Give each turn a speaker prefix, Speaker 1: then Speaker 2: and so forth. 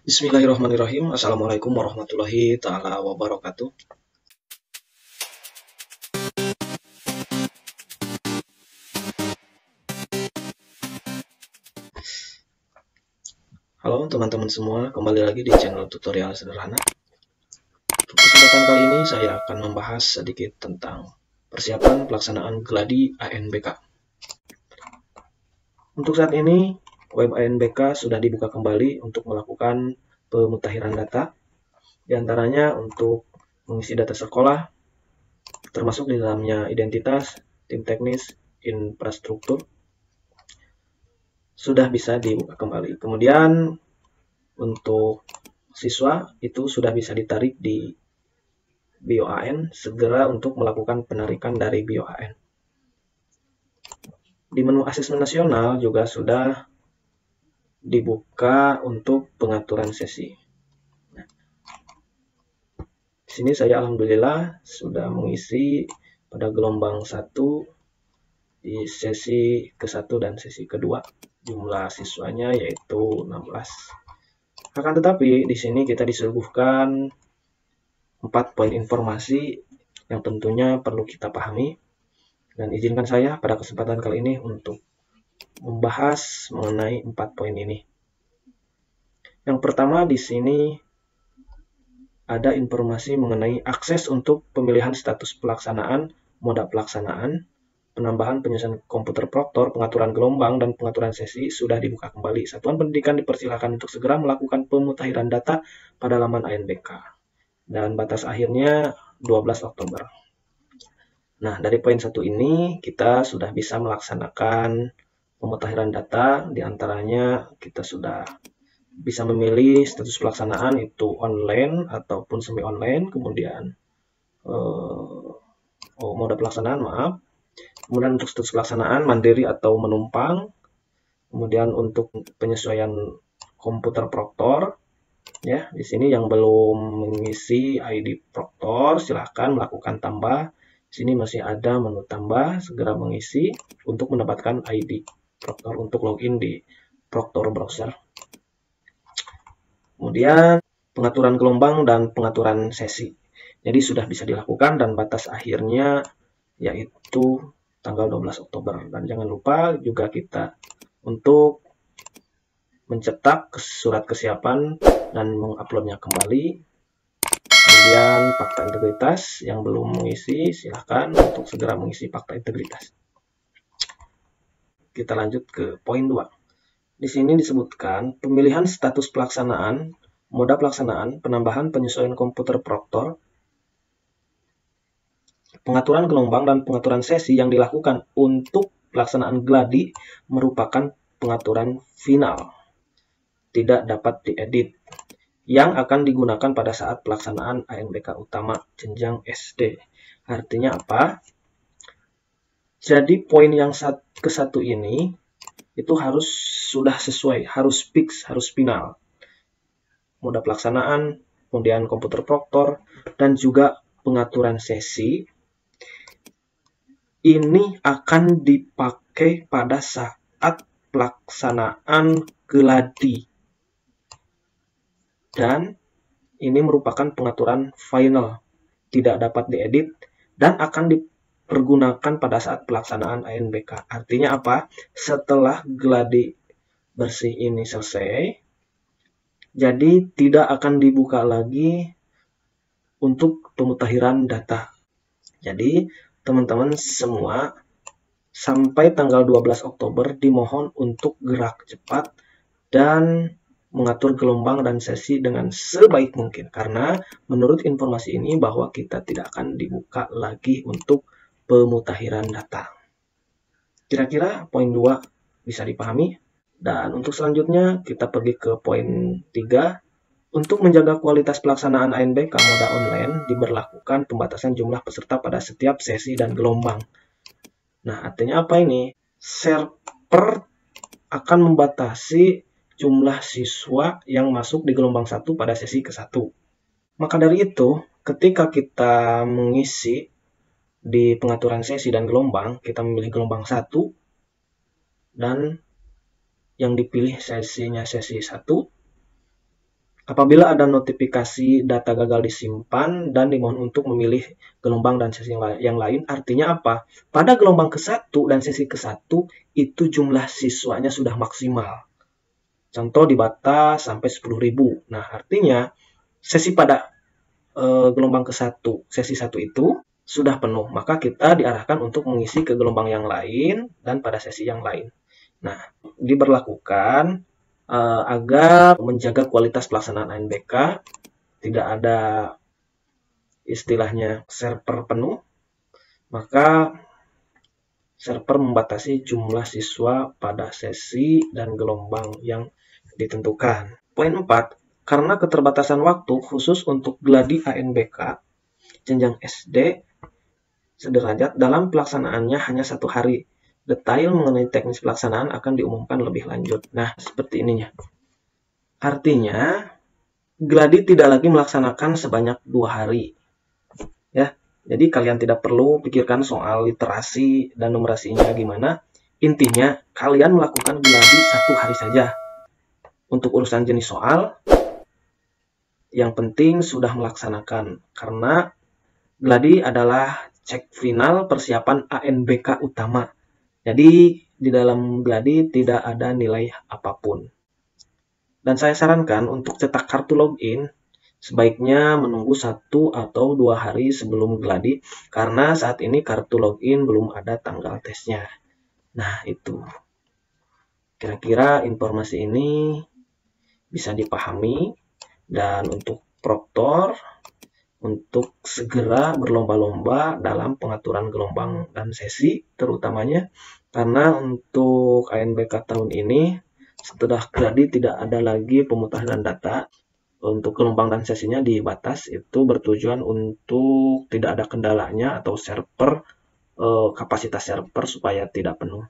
Speaker 1: Bismillahirrahmanirrahim. Assalamualaikum warahmatullahi ta'ala wabarakatuh. Halo teman-teman semua, kembali lagi di channel tutorial sederhana. Untuk kesempatan kali ini saya akan membahas sedikit tentang persiapan pelaksanaan Gladi ANBK. Untuk saat ini, web ANBK sudah dibuka kembali untuk melakukan pemutahiran data, di antaranya untuk mengisi data sekolah, termasuk di dalamnya identitas, tim teknis, infrastruktur, sudah bisa dibuka kembali. Kemudian untuk siswa itu sudah bisa ditarik di BioAN, segera untuk melakukan penarikan dari BioAN. Di menu asesmen nasional juga sudah dibuka untuk pengaturan sesi. Nah, di sini saya alhamdulillah sudah mengisi pada gelombang 1 di sesi ke-1 dan sesi kedua. Jumlah siswanya yaitu 16. Akan tetapi di sini kita disuguhkan 4 poin informasi yang tentunya perlu kita pahami, dan izinkan saya pada kesempatan kali ini untuk membahas mengenai 4 poin ini. Yang pertama di sini ada informasi mengenai akses untuk pemilihan status pelaksanaan, moda pelaksanaan, penambahan penyusunan komputer proktor, pengaturan gelombang, dan pengaturan sesi sudah dibuka kembali. Satuan pendidikan dipersilakan untuk segera melakukan pemutahiran data pada laman ANBK. Dan batas akhirnya 12 Oktober. Nah, dari poin 1 ini kita sudah bisa melaksanakan pemutahiran data. Di antaranya kita sudah bisa memilih status pelaksanaan itu online ataupun semi online, kemudian moda pelaksanaan, kemudian untuk status pelaksanaan mandiri atau menumpang, kemudian untuk penyesuaian komputer proktor, ya, di sini yang belum mengisi ID proktor silahkan melakukan tambah. Di sini masih ada menu tambah, segera mengisi untuk mendapatkan ID proktor untuk login di proktor browser. Kemudian pengaturan gelombang dan pengaturan sesi. Jadi sudah bisa dilakukan dan batas akhirnya yaitu tanggal 12 Oktober. Dan jangan lupa juga kita untuk mencetak surat kesiapan dan menguploadnya kembali. Kemudian fakta integritas yang belum mengisi silahkan untuk segera mengisi fakta integritas. Kita lanjut ke poin 2. Di sini disebutkan pemilihan status pelaksanaan, moda pelaksanaan, penambahan penyesuaian komputer proktor, pengaturan gelombang, dan pengaturan sesi yang dilakukan untuk pelaksanaan Gladi merupakan pengaturan final, tidak dapat diedit, yang akan digunakan pada saat pelaksanaan ANBK utama jenjang SD. Artinya apa? Jadi poin yang ke-1 ini itu harus sudah sesuai, harus fix, harus final. Moda pelaksanaan, kemudian komputer proktor, dan juga pengaturan sesi ini akan dipakai pada saat pelaksanaan Gladi. Dan ini merupakan pengaturan final, tidak dapat diedit, dan akan dipergunakan pada saat pelaksanaan ANBK. Artinya apa? Setelah Gladi bersih ini selesai, jadi tidak akan dibuka lagi untuk pemutahiran data. Jadi teman-teman semua sampai tanggal 12 Oktober dimohon untuk gerak cepat dan mengatur gelombang dan sesi dengan sebaik mungkin. Karena menurut informasi ini bahwa kita tidak akan dibuka lagi untuk pemutahiran data. Kira-kira poin 2 bisa dipahami? Dan untuk selanjutnya kita pergi ke poin 3. Untuk menjaga kualitas pelaksanaan ANBK moda online, diberlakukan pembatasan jumlah peserta pada setiap sesi dan gelombang. Nah, artinya apa ini? Server akan membatasi jumlah siswa yang masuk di gelombang 1 pada sesi ke-1. Maka dari itu, ketika kita mengisi di pengaturan sesi dan gelombang, kita memilih gelombang 1, dan yang dipilih sesinya sesi 1, Apabila ada notifikasi data gagal disimpan dan dimohon untuk memilih gelombang dan sesi yang lain, artinya apa? Pada gelombang ke-1 dan sesi ke-1 itu jumlah siswanya sudah maksimal. Contoh dibatas sampai 10.000. Nah, artinya sesi pada gelombang ke-1, sesi 1 itu sudah penuh, maka kita diarahkan untuk mengisi ke gelombang yang lain dan pada sesi yang lain. Nah, diberlakukan agar menjaga kualitas pelaksanaan ANBK, tidak ada istilahnya server penuh, maka server membatasi jumlah siswa pada sesi dan gelombang yang ditentukan. Poin 4, karena keterbatasan waktu khusus untuk gladi ANBK jenjang SD sederajat dalam pelaksanaannya hanya 1 hari. Detail mengenai teknis pelaksanaan akan diumumkan lebih lanjut. Nah, seperti ininya. Artinya, gladi tidak lagi melaksanakan sebanyak 2 hari. Ya, jadi kalian tidak perlu pikirkan soal literasi dan numerasinya gimana. Intinya, kalian melakukan gladi 1 hari saja. Untuk urusan jenis soal, yang penting sudah melaksanakan. Karena gladi adalah cek final persiapan ANBK utama. Jadi di dalam gladi tidak ada nilai apapun. Dan saya sarankan untuk cetak kartu login sebaiknya menunggu 1 atau 2 hari sebelum gladi karena saat ini kartu login belum ada tanggal tesnya. Nah, itu. Kira-kira informasi ini bisa dipahami, dan untuk proktor untuk segera berlomba-lomba dalam pengaturan gelombang dan sesi terutamanya, karena untuk ANBK tahun ini setelah gladi tidak ada lagi pemutahiran data. Untuk gelombang dan sesinya dibatas, itu bertujuan untuk tidak ada kendalanya atau server kapasitas server supaya tidak penuh.